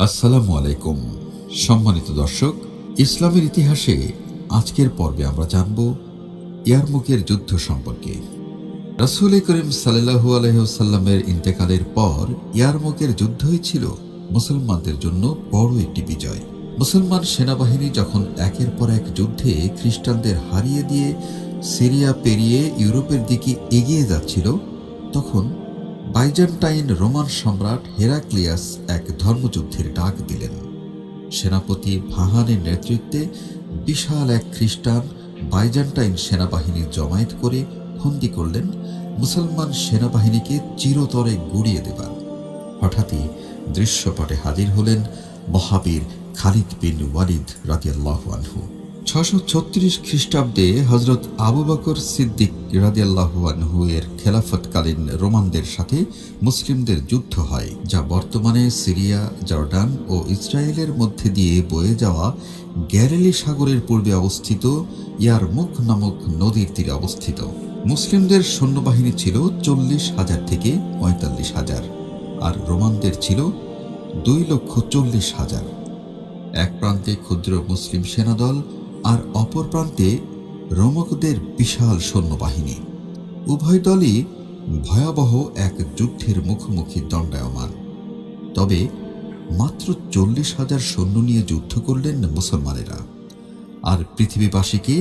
আসসালামু আলাইকুম। সম্মানিত দর্শক, ইসলামের ইতিহাসে আজকের পর্বে আমরা জানব ইয়ারমুকের যুদ্ধ সম্পর্কে। রাসূল করিম সাল্লাল্লাহু আলাইহি ওয়াসাল্লামের ইন্তেকালের পর ইয়ারমুকের যুদ্ধই ছিল মুসলমানদের জন্য বড় একটি বিজয়। মুসলমান সেনাবাহিনী যখন একের পর এক যুদ্ধে খ্রিস্টানদের হারিয়ে দিয়ে সিরিয়া পেরিয়ে ইউরোপের দিকে এগিয়ে যাচ্ছিল, তখন বাইজেন্টাইন রোমান সম্রাট হেরাক্লিয়াস এক ধর্মযুদ্ধের ডাক দিলেন। সেনাপতি ভাহানের নেতৃত্বে বিশাল এক খ্রিস্টান বাইজেন্টাইন সেনাবাহিনী জমায়েত করে ফন্দি করলেন মুসলমান সেনাবাহিনীকে চিরতরে গুড়িয়ে দেবার। হঠাৎই দৃশ্যপটে হাজির হলেন মহাবীর খালিদ বিন ওয়ালিদ রাদিয়াল্লাহু আনহু। 636 খ্রিস্টাব্দে হযরত আবু বকর সিদ্দিক রাদিয়াল্লাহু আনহু এর খেলাফতকালীন রোমানদের সাথে মুসলিমদের যুদ্ধ হয়, যা বর্তমানে সিরিয়া, জর্ডান ও ইসরায়েলের মধ্যে দিয়ে বয়ে যাওয়া গ্যালিলি সাগরের পূর্বে অবস্থিত ইয়ারমুক নামক নদীর তীরে অবস্থিত। মুসলিমদের সৈন্যবাহিনী ছিল 40,000 থেকে 45,000, আর রোমানদের ছিল 2,40,000। এক প্রান্তে ক্ষুদ্র মুসলিম সেনাদল আর অপর প্রান্তে রোমকদের বিশাল সৈন্যবাহিনী। উভয় দলই ভয়াবহ এক যুদ্ধের মুখোমুখি দণ্ডায়মান। তবে মাত্র 40,000 সৈন্য নিয়ে যুদ্ধ করলেন মুসলমানেরা, আর পৃথিবীবাসীকে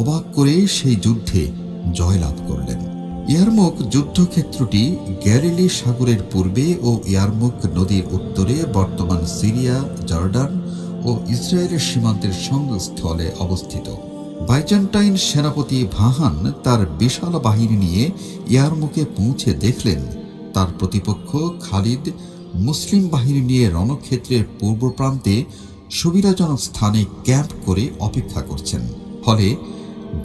অবাক করে সেই যুদ্ধে জয়লাভ করলেন। ইয়ারমুক যুদ্ধক্ষেত্রটি গ্যালিলি সাগরের পূর্বে ও ইয়ারমুক নদীর উত্তরে বর্তমান সিরিয়া, জর্ডান ও ইসরায়েলের সীমান্তের সংযোগস্থলে অবস্থিত। বাইজেন্টাইন সেনাপতি ভাহান তার বিশাল বাহিনী নিয়ে ইয়ারমুকে পৌঁছে দেখলেন তার প্রতিপক্ষ খালিদ মুসলিম বাহিনী নিয়ে রণক্ষেত্রের পূর্ব প্রান্তে সুবিধাজনক স্থানে ক্যাম্প করে অপেক্ষা করছেন। ফলে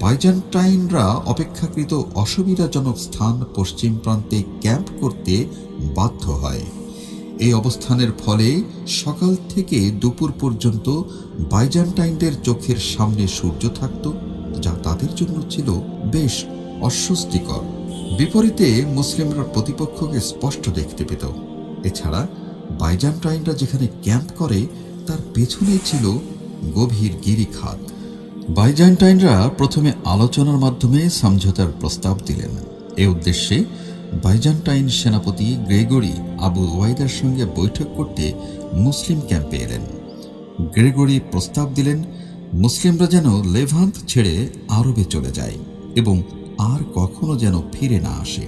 বাইজেন্টাইনরা অপেক্ষাকৃত অসুবিধাজনক স্থান পশ্চিম প্রান্তে ক্যাম্প করতে বাধ্য হয়। এই অবস্থানের ফলে সকাল থেকে দুপুর পর্যন্ত বাইজেন্টাইনদের চোখের সামনে সূর্য থাকত, যা তাদের জন্য ছিল বেশ অস্বস্তিকর। বিপরীতে মুসলিমরা প্রতিপক্ষকে স্পষ্ট দেখতে পেত। এছাড়া বাইজেন্টাইনরা যেখানে ক্যাম্প করে তার পেছনেই ছিল গভীর গিরিখাত। বাইজেন্টাইনরা প্রথমে আলোচনার মাধ্যমে সমঝোতার প্রস্তাব দিলেন। এ উদ্দেশ্যে বাইজেন্টাইন সেনাপতি গ্রেগরি আবু ওয়াইদার সঙ্গে বৈঠক করতে মুসলিম ক্যাম্পে এলেন। গ্রেগরি প্রস্তাব দিলেন মুসলিমরা যেন লেভান্ট ছেড়ে আরবে চলে যায় এবং আর কখনো যেন ফিরে না আসে।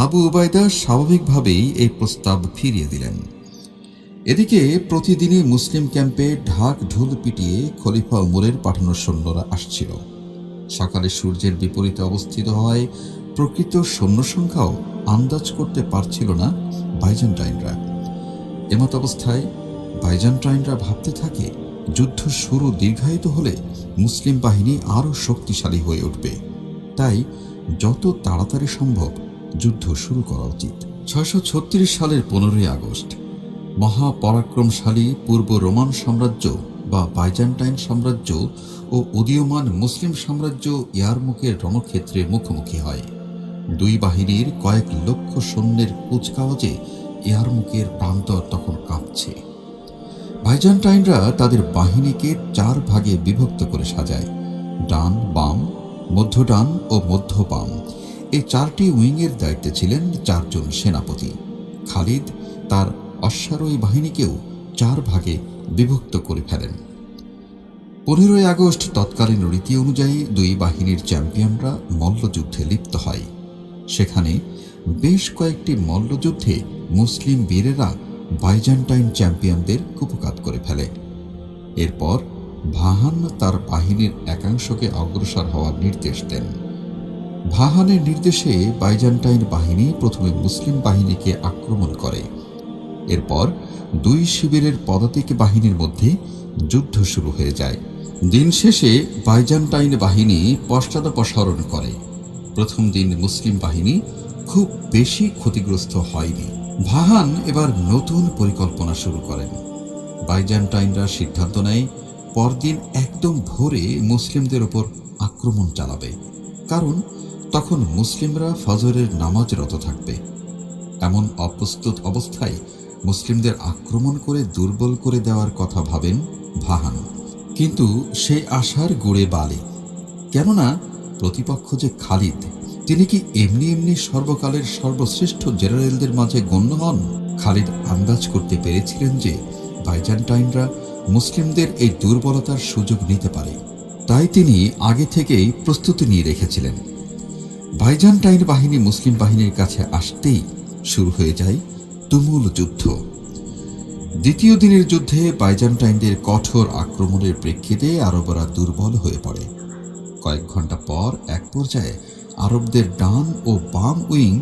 আবু উবাইদা স্বাভাবিকভাবেই এই প্রস্তাব ফিরিয়ে দিলেন। এদিকে প্রতিদিনই মুসলিম ক্যাম্পে ঢাক ঢোল পিটিয়ে খলিফা উমরের পাঠানো সৈন্যরা আসছিল। সকালে সূর্যের বিপরীতে অবস্থিত হওয়ায় প্রকৃত সৈন্য সংখ্যাও আন্দাজ করতে পারছিল না বাইজেন্টাইনরা। এমত অবস্থায় বাইজেন্টাইনরা ভাবতে থাকে যুদ্ধ শুরু দীর্ঘায়িত হলে মুসলিম বাহিনী আরও শক্তিশালী হয়ে উঠবে, তাই যত তাড়াতাড়ি সম্ভব যুদ্ধ শুরু করা উচিত। 636 সালের 15ই আগস্ট মহাপরাক্রমশালী পূর্ব রোমান সাম্রাজ্য বা বাইজেন্টাইন সাম্রাজ্য ও উদীয়মান মুসলিম সাম্রাজ্য ইয়ারমুকের রণক্ষেত্রে মুখোমুখি হয়। দুই বাহিনীর কয়েক লক্ষ সৈন্যের কুচকাওয়াজে ইয়ারমুকের প্রান্তর তখন কাঁপছে। বাইজেন্টাইনরা তাদের বাহিনীকে 4 ভাগে বিভক্ত করে সাজায়: ডান, বাম, মধ্য ডান ও মধ্য বাম। এই 4টি উইংয়ের দায়িত্বে ছিলেন 4 জন সেনাপতি। খালিদ তার অশ্বারোহী বাহিনীকেও 4 ভাগে বিভক্ত করে ফেলেন। 15ই আগস্ট তৎকালীন রীতি অনুযায়ী দুই বাহিনীর চ্যাম্পিয়নরা মল্লযুদ্ধে লিপ্ত হয়। সেখানে বেশ কয়েকটি মল্লযুদ্ধে মুসলিম বীরেরা বাইজেন্টাইন চ্যাম্পিয়নদের কুপকাত করে ফেলে। এরপর ভাহান তার বাহিনীর একাংশকে অগ্রসর হওয়ার নির্দেশ দেন। ভাহানের নির্দেশে বাইজেন্টাইন বাহিনী প্রথমে মুসলিম বাহিনীকে আক্রমণ করে। এরপর দুই শিবিরের পদাতিক বাহিনীর মধ্যে যুদ্ধ শুরু হয়ে যায়। দিন শেষে বাইজেন্টাইন বাহিনী পশ্চাদপসরণ করে। প্রথম দিন মুসলিম বাহিনী খুব বেশি ক্ষতিগ্রস্ত হয়নি। ভাহান এবার নতুন পরিকল্পনা শুরু করেন। বাইজেন্টাইনরা সিদ্ধান্ত নেয় পরদিন একদম ভোরে মুসলিমদের ওপর আক্রমণ চালাবে, কারণ তখন মুসলিমরা ফজরের নামাজরত থাকবে। এমন অপ্রস্তুত অবস্থায় মুসলিমদের আক্রমণ করে দুর্বল করে দেওয়ার কথা ভাবেন ভাহান। কিন্তু সেই আশার গুড়ে বালি। কেননা প্রতিপক্ষ যে খালিদ, তিনি কি এমনি এমনি সর্বকালের সর্বশ্রেষ্ঠ জেনারেলদের মাঝে গণ্য হন? খালিদ আন্দাজ করতে পেরেছিলেন যে বাইজান্টাইনরা মুসলিমদের এই দুর্বলতার সুযোগ নিতে পারে, তাই তিনি আগে থেকেই প্রস্তুতি নিয়ে রেখেছিলেন। বাইজান্টাইন বাহিনী মুসলিম বাহিনীর কাছে আসতেই শুরু হয়ে যায় তুমুল যুদ্ধ। দ্বিতীয় দিনের যুদ্ধে বাইজান্টাইনদের কঠোর আক্রমণের প্রেক্ষিতে আরবরা দুর্বল হয়ে পড়ে। কয়েক ঘন্টা পর এক পর্যায়ে আরবদের ডান ও বাম উইং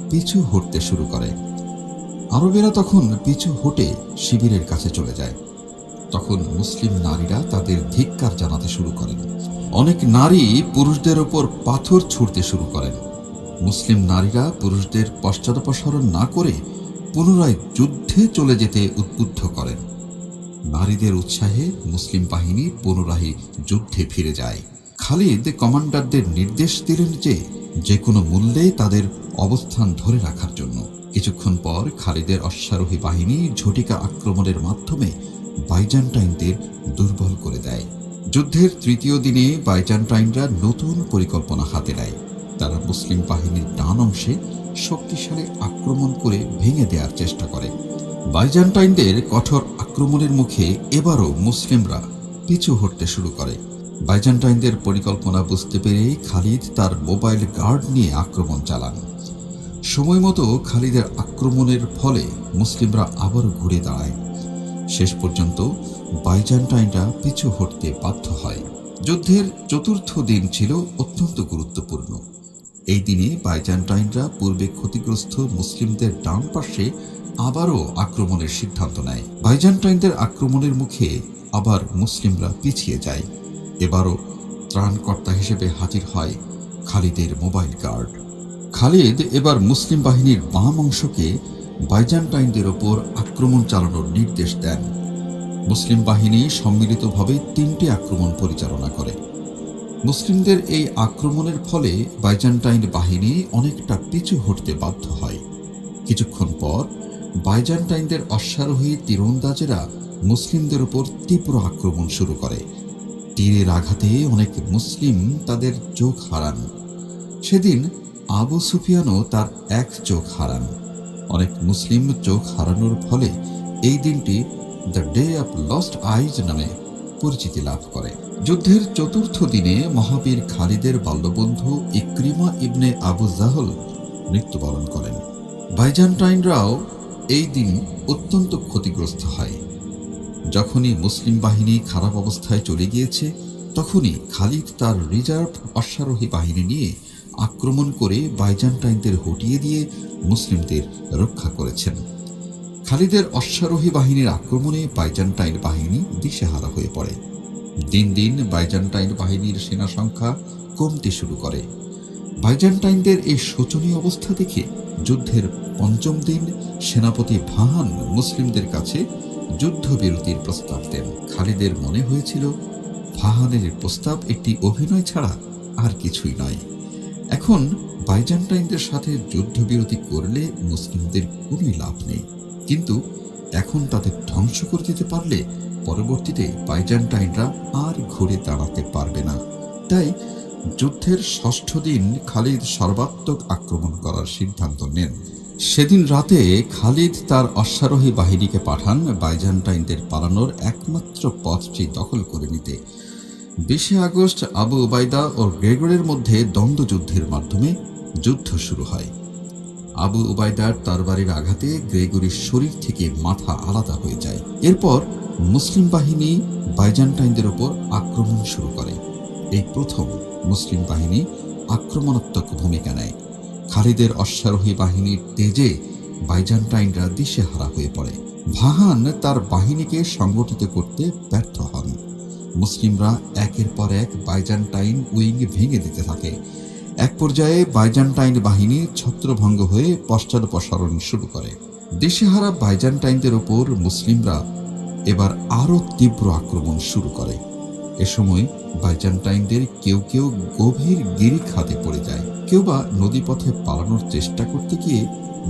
পিছু হটতে শুরু করে। আরবেরা তখন পিছু হটে শিবিরের কাছে চলে যায়। তখন মুসলিম নারীরা তাদের ধিক্কার জানাতে শুরু করেন। অনেক নারী পুরুষদের ওপর পাথর ছুঁড়তে শুরু করেন। মুসলিম নারীরা পুরুষদের পশ্চাদপসরণ না করে পুনরায় যুদ্ধে চলে যেতে উদ্বুদ্ধ করেন। নারীদের উৎসাহে মুসলিম বাহিনী পুনরায় যুদ্ধে ফিরে যায়। খালিদ কমান্ডারদের নির্দেশ দিলেন যে কোনো মূল্যে তাদের অবস্থান ধরে রাখার জন্য। কিছুক্ষণ পর খালিদের অশ্বারোহী বাহিনী ঝটিকা আক্রমণের মাধ্যমে বাইজান্টাইনদের দুর্বল করে দেয়। যুদ্ধের তৃতীয় দিনে বাইজান্টাইনরা নতুন পরিকল্পনা হাতে নেয়। তারা মুসলিম বাহিনীর ডান অংশে শক্তিশালী আক্রমণ করে ভেঙে দেওয়ার চেষ্টা করে। বাইজান্টাইনদের কঠোর আক্রমণের মুখে এবারও মুসলিমরা পিছু হটতে শুরু করে। বাইজান্টাইনদের পরিকল্পনা বুঝতে পেরে খালিদ তার মোবাইল গার্ড নিয়ে আক্রমণ চালান। সময়মতো খালিদের আক্রমণের ফলে মুসলিমরা আবারও ঘুরে দাঁড়ায়। শেষ পর্যন্ত বাইজান্টাইনরা পিছু হটতে বাধ্য হয়। যুদ্ধের চতুর্থ দিন ছিল অত্যন্ত গুরুত্বপূর্ণ। এই দিনে বাইজান্টাইনরা পূর্বে ক্ষতিগ্রস্ত মুসলিমদের ডান পাশে আবারও আক্রমণের সিদ্ধান্ত নেয়। বাইজান্টাইনদের আক্রমণের মুখে আবার মুসলিমরা পিছিয়ে যায়। এবারও ত্রাণকর্তা হিসেবে হাজির হয় খালিদের মোবাইল গার্ড। খালিদ এবার মুসলিম বাহিনীর বাম অংশকে বাইজান্টাইনদের ওপর আক্রমণ চালানোর নির্দেশ দেন। মুসলিম বাহিনী সম্মিলিতভাবে 3টি আক্রমণ পরিচালনা করে। মুসলিমদের এই আক্রমণের ফলে বাইজান্টাইন বাহিনী অনেকটা পিছু হটতে বাধ্য হয়। কিছুক্ষণ পর বাইজান্টাইনদের অশ্বারোহী তীরন্দাজেরা মুসলিমদের উপর তীব্র আক্রমণ শুরু করে। তীরের আঘাতে অনেক মুসলিম তাদের চোখ হারান। সেদিন আবু সুফিয়ানও তার এক চোখ হারান। অনেক মুসলিম চোখ হারানোর ফলে এই দিনটি দ্য ডে অফ লস্ট আইজ নামে পরিচিতি লাভ করে। যুদ্ধের চতুর্থ দিনে মহাবীর খালিদের বাল্যবন্ধু ইকরিমা ইবনে আবু জাহল মৃত্যুবরণ করেন। বাইজান্টাইনরাও এই দিন অত্যন্ত ক্ষতিগ্রস্ত হয়। যখনই মুসলিম বাহিনী খারাপ অবস্থায় চলে গিয়েছে, তখনই খালিদ তার রিজার্ভ অশ্বারোহী বাহিনী নিয়ে আক্রমণ করে বাইজান্টাইনদের হটিয়ে দিয়ে মুসলিমদের রক্ষা করেছেন। খালিদের অশ্বারোহী বাহিনীর আক্রমণে বাইজান্টাইন বাহিনী দিশেহারা হয়ে পড়ে। দিন দিন বাইজান্টাইন বাহিনীর সেনা সংখ্যা কমতে শুরু করে। বাইজান্টাইনদের এই শোচনীয় অবস্থা দেখে যুদ্ধের পঞ্চম দিন সেনাপতি ভাহান মুসলিমদের কাছে যুদ্ধবিরতির প্রস্তাব দেন। খালিদের মনে হয়েছিল ভাহানের প্রস্তাব একটি অভিনয় ছাড়া আর কিছুই নয়। এখন বাইজান্টাইনদের সাথে যুদ্ধবিরতি করলে মুসলিমদের কোনোই লাভ নেই, কিন্তু এখন তাদের ধ্বংস করে দিতে পারলে পরবর্তীতে বাইজান্টাইনরা আর ঘুরে দাঁড়াতে পারবে না। তাই যুদ্ধের ষষ্ঠ দিন খালিদ সর্বাত্মক আক্রমণ করার সিদ্ধান্ত নেন। সেদিন রাতে খালিদ তার অশ্বারোহী বাহিনীকে পাঠান বাইজান্টাইনদের পালানোর একমাত্র পথটি দখল করে নিতে। 20 আগস্ট আবু উবাইদা ও গ্রেগরের মধ্যে দ্বন্দ্বযুদ্ধের মাধ্যমে যুদ্ধ শুরু হয়। আবু উবাইদার তরবারির আঘাতে গ্রেগরির শরীর থেকে মাথা আলাদা হয়ে যায়। এরপর মুসলিম বাহিনী বাইজান্টাইনদের ওপর আক্রমণ শুরু করে। এই প্রথম মুসলিম বাহিনী আক্রমণাত্মক ভূমিকা নেয়। খালিদের অশ্বারোহী বাহিনীর তেজে বাইজান্টাইনরা দিশেহারা হয়ে পড়ে। ভাহান তার বাহিনীকে সংগঠিত করতে ব্যর্থ হন। মুসলিমরা একের পর এক বাইজান্টাইন উইং ভেঙে দিতে থাকে। এক পর্যায়ে বাইজান্টাইন বাহিনী ছত্রভঙ্গ হয়ে পশ্চাদপসরণ শুরু করে। দিশেহারা বাইজান্টাইনদের ওপর মুসলিমরা এবার আরও তীব্র আক্রমণ শুরু করে। এ সময় বাইজান্টাইনদের কেউ কেউ গভীর গিরিখাতে পড়ে যায়, কেউ বা নদীপথে পালানোর চেষ্টা করতে গিয়ে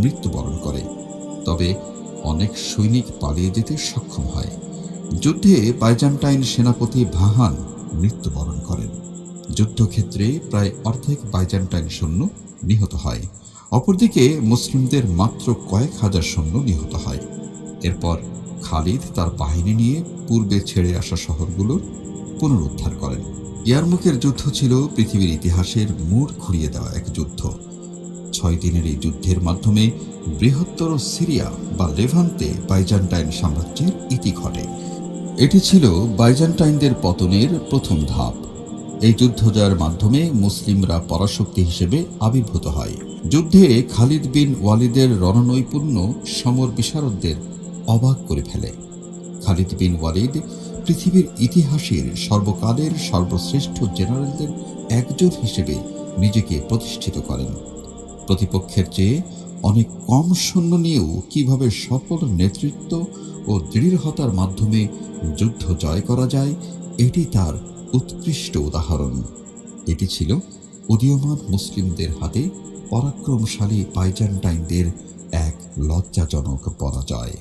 মৃত্যুবরণ করে। তবে অনেক সৈনিক পালিয়ে যেতে সক্ষম হয়। যুদ্ধে বাইজান্টাইন সেনাপতি ভাহান মৃত্যুবরণ করেন। যুদ্ধক্ষেত্রে প্রায় অর্ধেক বাইজান্টাইন সৈন্য নিহত হয়। অপরদিকে মুসলিমদের মাত্র কয়েক হাজার সৈন্য নিহত হয়। এরপর খালিদ তার বাহিনী নিয়ে পূর্বে ছেড়ে আসা শহরগুলোর পুনরুদ্ধার করেন। ইয়ারমুকের যুদ্ধ ছিল পৃথিবীর ইতিহাসের মোড় ঘুরিয়ে দেওয়া এক যুদ্ধ। 6 দিনের এই যুদ্ধের মাধ্যমে বৃহত্তর সিরিয়া বা লেভান্তে বাইজান্টাইন সাম্রাজ্যের ইতি ঘটে। এটি ছিল বাইজান্টাইনদের পতনের প্রথম ধাপ। এই যুদ্ধ জয়ের মাধ্যমে মুসলিমরা পরাশক্তি হিসেবে আবির্ভূত হয়। যুদ্ধে খালিদ বিন ওয়ালিদের রণনৈপুণ্য সমর বিশারদদের অবাক করে ফেলে। খালিদ বিন ওয়ালিদ পৃথিবীর ইতিহাসের সর্বকালের সর্বশ্রেষ্ঠ জেনারেলদের একজন হিসেবে নিজেকে প্রতিষ্ঠিত করেন। প্রতিপক্ষের চেয়ে অনেক কম সৈন্য নিয়েও কিভাবে সফল নেতৃত্ব ও দৃঢ়তার মাধ্যমে যুদ্ধ জয় করা যায়, এটি তার উৎকৃষ্ট উদাহরণ। এটি ছিল উদীয়মান মুসলিমদের হাতে পরাক্রমশালী বাইজান্টাইনদের এক লজ্জাজনক পরাজয়।